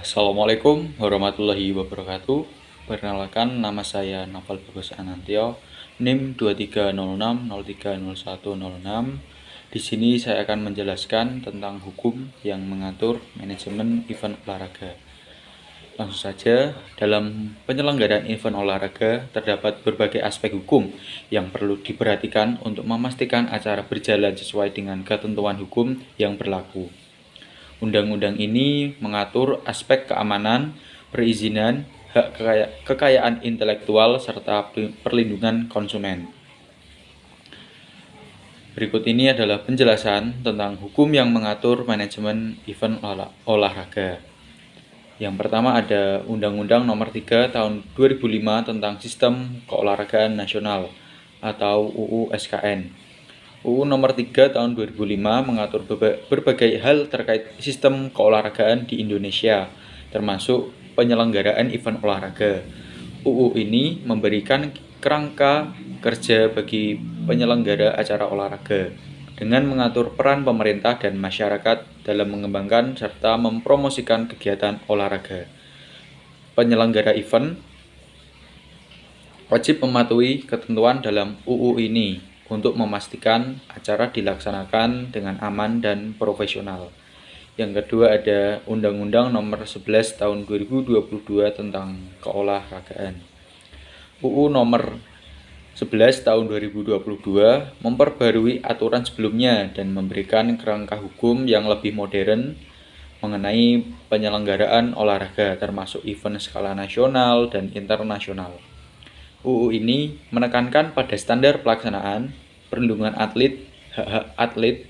Assalamualaikum warahmatullahi wabarakatuh. Perkenalkan, nama saya Novel Bagus Anantio, NIM 2306030106. Di sini saya akan menjelaskan tentang hukum yang mengatur manajemen event olahraga. Langsung saja, dalam penyelenggaraan event olahraga terdapat berbagai aspek hukum yang perlu diperhatikan untuk memastikan acara berjalan sesuai dengan ketentuan hukum yang berlaku. Undang-undang ini mengatur aspek keamanan, perizinan, hak kekayaan intelektual, serta perlindungan konsumen. Berikut ini adalah penjelasan tentang hukum yang mengatur manajemen event olahraga. Yang pertama ada Undang-Undang Nomor 3 Tahun 2005 tentang Sistem Keolahragaan Nasional atau UU SKN. UU Nomor 3 Tahun 2005 mengatur berbagai hal terkait sistem keolahragaan di Indonesia, termasuk penyelenggaraan event olahraga. UU ini memberikan kerangka kerja bagi penyelenggara acara olahraga dengan mengatur peran pemerintah dan masyarakat dalam mengembangkan serta mempromosikan kegiatan olahraga. Penyelenggara event wajib mematuhi ketentuan dalam UU ini untuk memastikan acara dilaksanakan dengan aman dan profesional. Yang kedua ada Undang-Undang Nomor 11 Tahun 2022 tentang keolahragaan. UU Nomor 11 Tahun 2022 memperbarui aturan sebelumnya dan memberikan kerangka hukum yang lebih modern mengenai penyelenggaraan olahraga termasuk event skala nasional dan internasional. UU ini menekankan pada standar pelaksanaan, perlindungan atlet, hak-hak atlet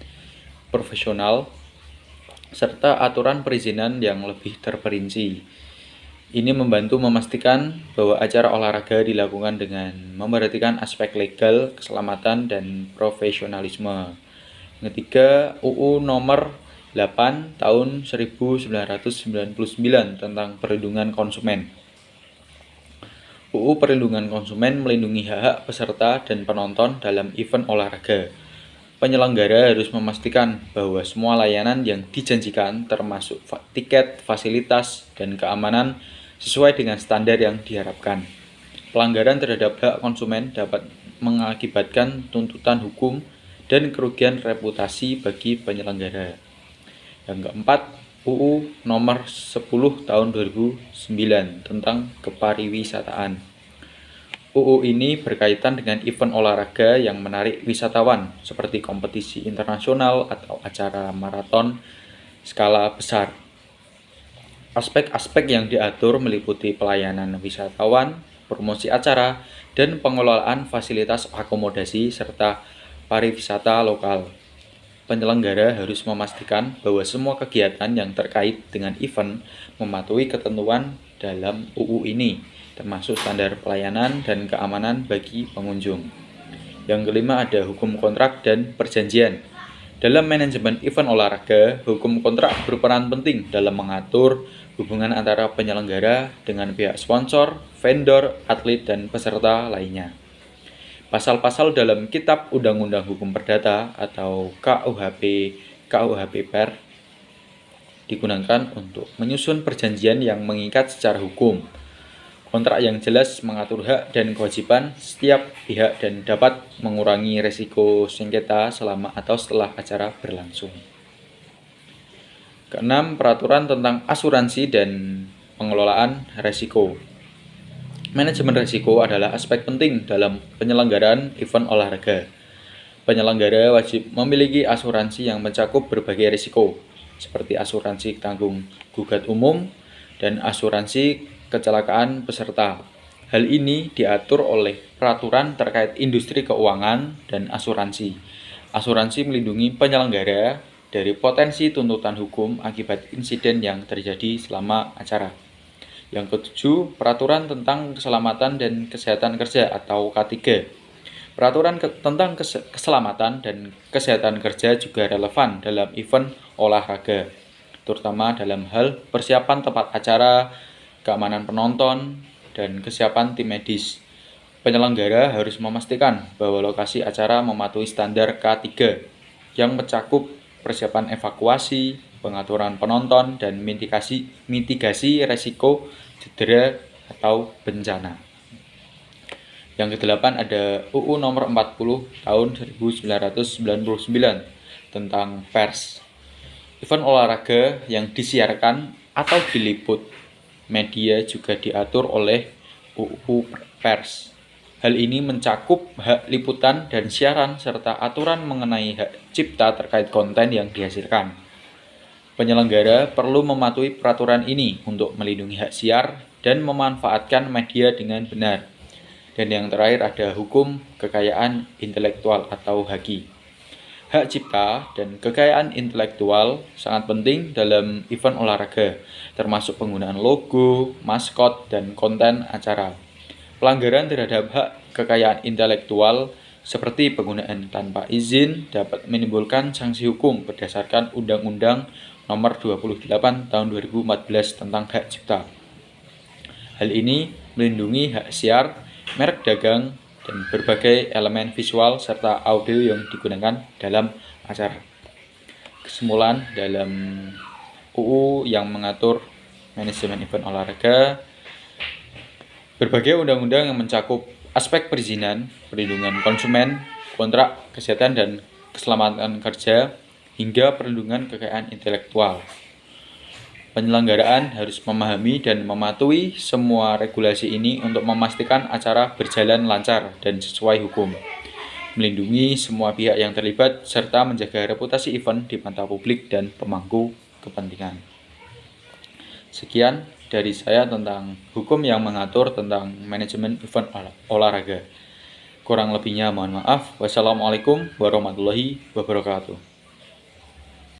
profesional, serta aturan perizinan yang lebih terperinci. Ini membantu memastikan bahwa acara olahraga dilakukan dengan memperhatikan aspek legal, keselamatan, dan profesionalisme. Yang ketiga, UU Nomor 8 Tahun 1999 tentang perlindungan konsumen. UU Perlindungan Konsumen melindungi hak-hak peserta dan penonton dalam event olahraga. Penyelenggara harus memastikan bahwa semua layanan yang dijanjikan termasuk tiket, fasilitas, dan keamanan sesuai dengan standar yang diharapkan. Pelanggaran terhadap hak konsumen dapat mengakibatkan tuntutan hukum dan kerugian reputasi bagi penyelenggara. Yang keempat, UU Nomor 10 Tahun 2009 tentang kepariwisataan. UU ini berkaitan dengan event olahraga yang menarik wisatawan seperti kompetisi internasional atau acara maraton skala besar. Aspek-aspek yang diatur meliputi pelayanan wisatawan, promosi acara, dan pengelolaan fasilitas akomodasi serta pariwisata lokal. Penyelenggara harus memastikan bahwa semua kegiatan yang terkait dengan event mematuhi ketentuan dalam UU ini, termasuk standar pelayanan dan keamanan bagi pengunjung. Yang kelima ada hukum kontrak dan perjanjian. Dalam manajemen event olahraga, hukum kontrak berperan penting dalam mengatur hubungan antara penyelenggara dengan pihak sponsor, vendor, atlet, dan peserta lainnya. Pasal-pasal dalam Kitab Undang-Undang Hukum Perdata atau KUHP PER digunakan untuk menyusun perjanjian yang mengikat secara hukum. Kontrak yang jelas mengatur hak dan kewajiban setiap pihak dan dapat mengurangi risiko sengketa selama atau setelah acara berlangsung. Keenam, peraturan tentang asuransi dan pengelolaan risiko. Manajemen risiko adalah aspek penting dalam penyelenggaraan event olahraga. Penyelenggara wajib memiliki asuransi yang mencakup berbagai risiko, seperti asuransi tanggung gugat umum dan asuransi kecelakaan peserta. Hal ini diatur oleh peraturan terkait industri keuangan dan asuransi. Asuransi melindungi penyelenggara dari potensi tuntutan hukum akibat insiden yang terjadi selama acara. Yang ketujuh, peraturan tentang keselamatan dan kesehatan kerja atau K3. Peraturan tentang keselamatan dan kesehatan kerja juga relevan dalam event olahraga, terutama dalam hal persiapan tempat acara, keamanan penonton, dan kesiapan tim medis. Penyelenggara harus memastikan bahwa lokasi acara mematuhi standar K3 yang mencakup persiapan evakuasi, pengaturan penonton, dan mitigasi resiko cedera atau bencana. Yang kedelapan ada UU nomor 40 tahun 1999 tentang pers. Event olahraga yang disiarkan atau diliput media juga diatur oleh UU Pers. Hal ini mencakup hak liputan dan siaran serta aturan mengenai hak cipta terkait konten yang dihasilkan. Penyelenggara perlu mematuhi peraturan ini untuk melindungi hak siar dan memanfaatkan media dengan benar. Dan yang terakhir ada hukum kekayaan intelektual atau HAKI. Hak cipta dan kekayaan intelektual sangat penting dalam event olahraga, termasuk penggunaan logo, maskot, dan konten acara. Pelanggaran terhadap hak kekayaan intelektual seperti penggunaan tanpa izin dapat menimbulkan sanksi hukum berdasarkan Undang-Undang Nomor 28 Tahun 2014 tentang Hak Cipta. Hal ini melindungi hak siar, merek dagang, dan berbagai elemen visual serta audio yang digunakan dalam acara. Kesimpulan dalam UU yang mengatur manajemen event olahraga, berbagai undang-undang yang mencakup aspek perizinan, perlindungan konsumen, kontrak, kesehatan dan keselamatan kerja, hingga perlindungan kekayaan intelektual. Penyelenggaraan harus memahami dan mematuhi semua regulasi ini untuk memastikan acara berjalan lancar dan sesuai hukum, melindungi semua pihak yang terlibat, serta menjaga reputasi event di mata publik dan pemangku kepentingan. Sekian dari saya tentang hukum yang mengatur tentang manajemen event olahraga. Kurang lebihnya mohon maaf. Wassalamualaikum warahmatullahi wabarakatuh.